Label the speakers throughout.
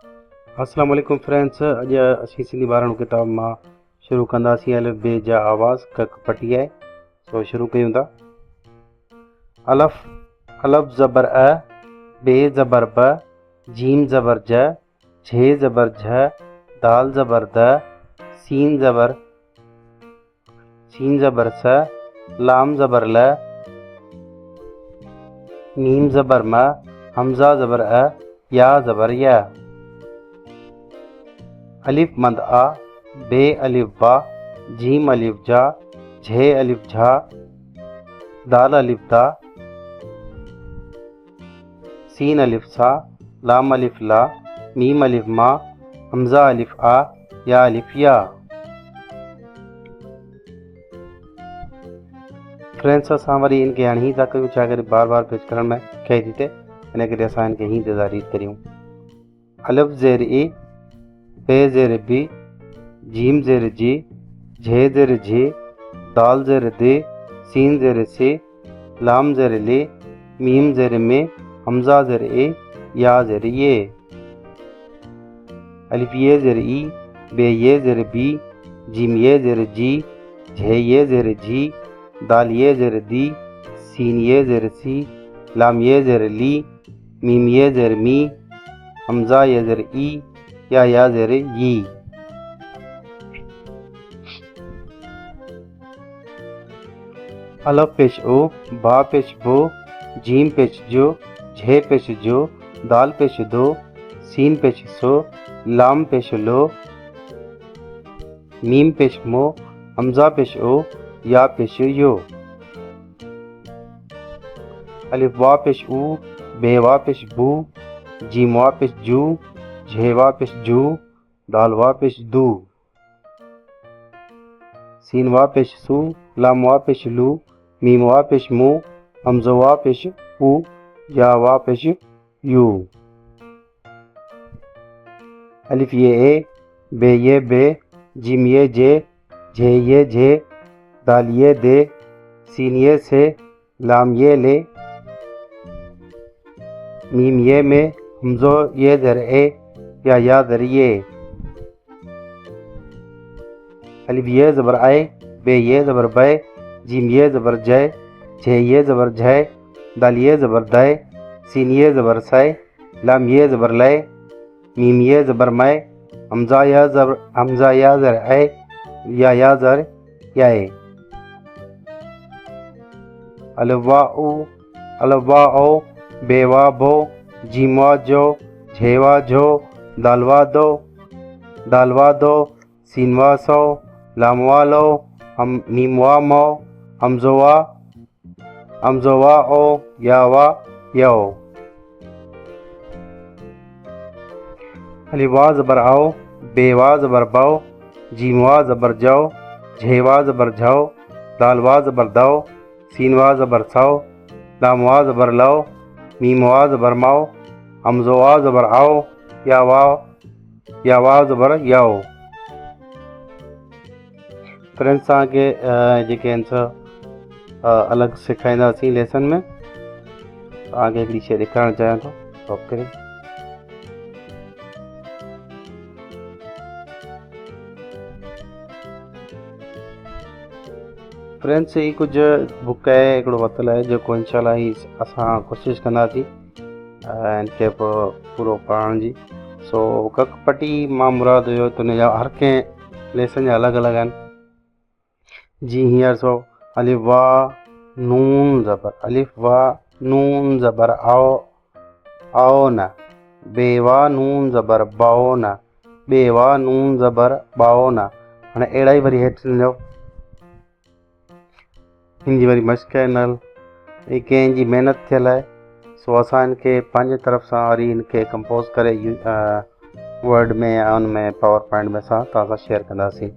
Speaker 1: अस्सलाम वालेकुम फ्रेंड्स। अॼु असीं सिंधी ॿारहं किताब मां शुरू कंदासीं अलिफ बे जा आवाज़ कक पटी आहे। सो शुरू कयूं था। अलफ अलफ ज़बर अ, बे ज़बर ब, जीम ज़बर ज, झे ज़बर झ, दाल ज़बर द, सीन ज़बर स, लाम ज़बर ल, मीम ज़बर म, हमज़ा ज़बर अ, या ज़बर या। अलिफ मद आ, बे अलिफ बा, जीम अलिफ जा, झे अलिफ झा, दाल अलिफ दा, सीन अलिफ सा, लाम अलिफ ला, मीम अलिफ मा, हमज़ा अलिफ आ, या अलिफ या। फ्रेंड्स असां वरी इनके हाणे हीअं था कयूं छा करे बार बार पेश करण में खे थी थिए, इन करे असां इनके हीअं ते था रीड करियूं। अलफ ज़ेर ई, बे ज़ेर बी, जीम ज़ेर जी, झे ज़ेर झी, दाल ज़ेर दे, सीन ज़ेर से, लाम ज़ेर ले, मीम ज़ेर में, हमज़ा ज़ेर ए, या ज़ेर ये। अलिफ ये ज़ेर ई, बे ये ज़ेर बी, जीम ये ज़ेर जी, झे ये ज़ेर झी, दाल ये ज़ेर दी, सीन ये ज़ेर सी, लाम ये ज़ेर ली, मीम ये ज़ेर मी, हमज़ा ये ज़ेर ई, या ज़ेर यी। अलफ पेश ओ, बा पेश बो, जीम पेश जो, झे पेश जो, दाल पेश दो, सीन पेश सो, लाम पेश लो, मीम पेश मो, हमज़ा पेश ओ, या पेश यो। अलिफ वा पेश ऊ, बे वा पेश बू, जीम वा पेश जू, झे वा पेश जू, दाल वा पेश दू, सीन वा पेश सू, लाम वा पेश लू, मीम वा पेश मू, हमज़ा वा पेश ऊ, या वा पेश यू। अलिफ ये ए, बे ये बे, जीम ये जे, झे ये झे, दाल ये दे, सीन ये से, लाम ये ले, मीम ये में, हमज़ो ये ज़र ए, या ज़र ये। अलिफ ये ज़बर आए, बे ये ज़बर बै, जीम ये ज़बर जय, झे ये ज़बर झय, दाल ये ज़बर दय, सीन ये ज़बर सय, लाम ये ज़बर लय, मीम ये ज़बर मय, हमज़ा या ज़र ऐ, या ज़र याए। अलफ वा ओ, बे वा बो, जीम वा जो, झे वा झो, दाल वा दो, सीन वा सो, लाम वा लो, मीम वा मो, हमज़ो वा ओ, या वा यो। अलिफ वा ज़बर आओ, बे वा ज़बर बो, जीम वा ज़बर जो, झे वा ज़बर झो, दाल वा ज़बर दो, सीन वा ज़बर सो, लाम वा ज़बर लो, मीम वा ज़बर मो, हमज़ो वा ज़बर आओ, या वा ज़बर यो। फ्रेंड्स तव्हांखे जेके आहिनि अलॻि सेखारींदासीं लेसन में। तव्हांखे हिकिड़ी शइ ॾेखारणु चाहियां थो, स्टॉप करे। फ्रेंड्स ही कुछ बुक है, हिकिड़ो वतल है जेको इंशाल्लाह ही असां कोशिशि कंदासीं इनके पूरो पढ़ण जी। सो कक पटी मां मुराद हुयो त उनजा हर कंहिं लेसन जा अलॻि अलॻि आहिनि। जी हींअर सो अलिफ वा नून ज़बर, अलिफ वा नून ज़बर आओ न, बे वा नून ज़बर बाओ न, बे वा नून ज़बर बाओ न। हाणे अहिड़ा ई वरी हेठि सम्झो हिन जी वरी मश्क आहे नल, ही कंहिंजी महिनत थियल आहे। सो असां इनके पंहिंजे तरफ़ सां वरी इनके कंपोज़ करे वर्ड में या उन में पावर पॉइंट में सां तव्हां सां शेयर कंदासीं।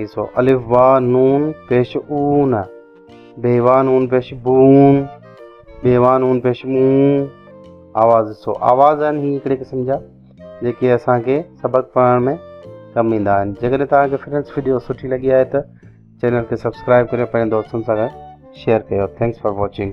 Speaker 1: सो अलिफ वा नून पेश ऊन, बे वा नून पेश बून, बे वा नून पेश मूं। आवाज़ सो आवाज़ आहिनि ही हिकिड़े क़िस्म जा जेके असांखे सबक़ पढ़ण में कमु ईंदा आहिनि। जेकॾहिं तव्हांखे फ्रेंड्स वीडियो सुठी लॻी आहे त चैनल खे सब्सक्राइब करे पंहिंजे दोस्तनि सां गॾु शेयर कयो। Thanks for watching.